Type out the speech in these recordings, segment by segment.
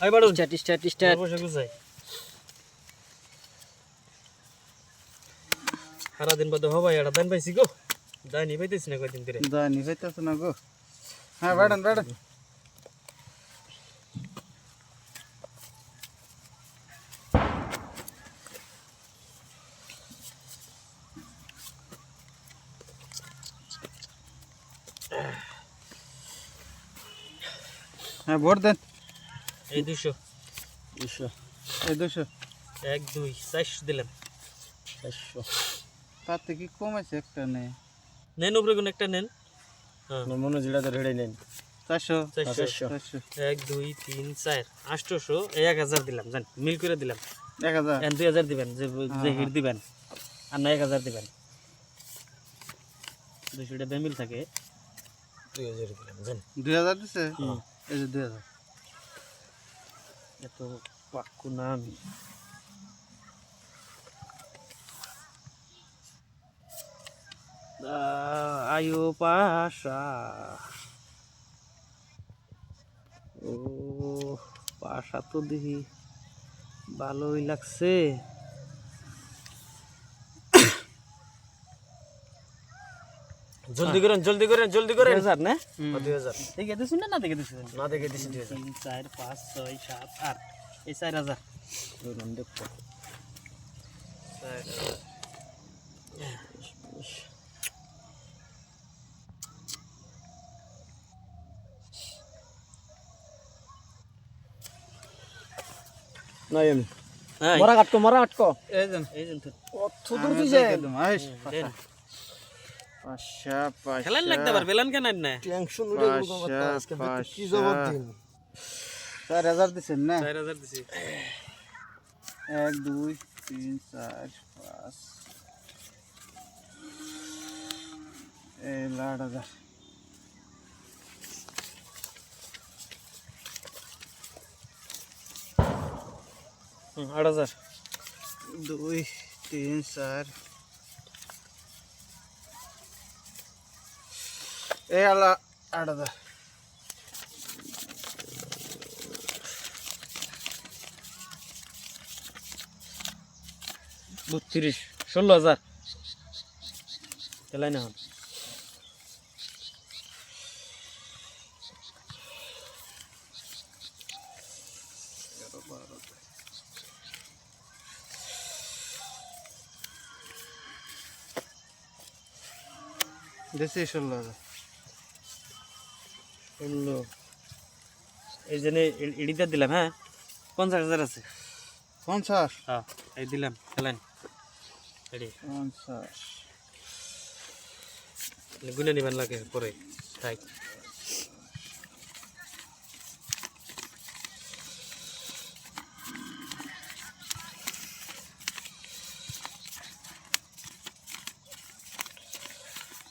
I বাড়ুন start বসে গুছাই সারা দিন বাদে হবাই এটা দান পাইছি গো দানি পাইতেছি না কয়দিন ধরে দানি পাইতেছ না গো হ্যাঁ বাড়ান বাড়ান হ্যাঁ ভোট দেন এই 200 এই 200 1 2 400 দিলাম 400 তাতে কি কমেছে একটা নেই নেন উপরে কোন একটা নেন হ্যাঁ মনে জিলা তো রেডি নেন 400 400 400 1 2 3 4 800 1000 দিলাম জান মিল করে দিলাম 1000 এন 2000 দিবেন যে যে হিট দিবেন আর না 1000 দিবেন 200 টা বেমিল থাকে 2000 দিলাম জান 2000 দিছে এই যে 2000 এত পাক্কু না আমি আয়ো পাশা ও পাশা তো দেখি ভালোই লাগছে জলদি করেন 2000 না 2000 দেখে দিছেন না দেখে দিছেন না দেখে দিছি 2000 3 4 5 6 7 8 এই 4000 ওই নাম দেখো নাই আমি হ্যাঁ মরা কাটকো এই দেন এই যে কত দূর দিছে একদম আইস দেন পাশা পাশা খেলান লাগতে পারবে বেলান কেন না টেনশন উড়ে গেল কথা আজকে কি জবাব দিন 4000 দিছেন না 4000 দিছি 1 2 3 4 5 এই লাড়া 8000 2 3 4 এই আলা 8000 32 16000 খেলাই না হন দেশে 16000 বললো এই জন্য এডিটা দিলাম হ্যাঁ 50000 আছে 50 হ্যাঁ এই দিলাম খেলেন এডি 50 গুনে নিবেন লাগে পরে তাই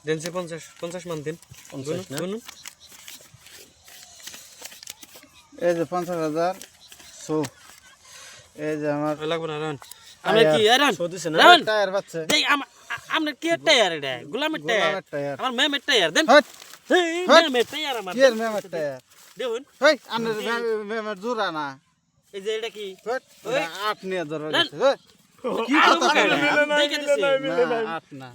দেন সে 50 মান দিন 50 না? গুনুন এই যে 50000 সো এই যে আমার লাগবে না রান আমরা কি রান দিছে না রান টায়ার বাচ্চা দেই আমরা কি টায়ার এটা গোলামের টায়ার গোলামের টায়ার আমার মেমের টায়ার দেন হট এই মেমের টায়ার আমার কি এর মেমের টায়ার দেখুন হেই আনের মেমের জোড়া না এই যে এটা কি হট ওই। আট নিয়ে ধরে গেছে হট কি আরো কথা ভালো কয় না, দেখে দিছি। না আট না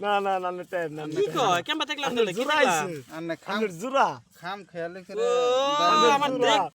না টাইম না কি কয় কেমবা দেখলাম তাহলে কি জোড়া দেখলাম আইছে আনে খাম জোড়া খাম খেয়ালি করে ও দাঁড়িয়ে আমার জোড়া।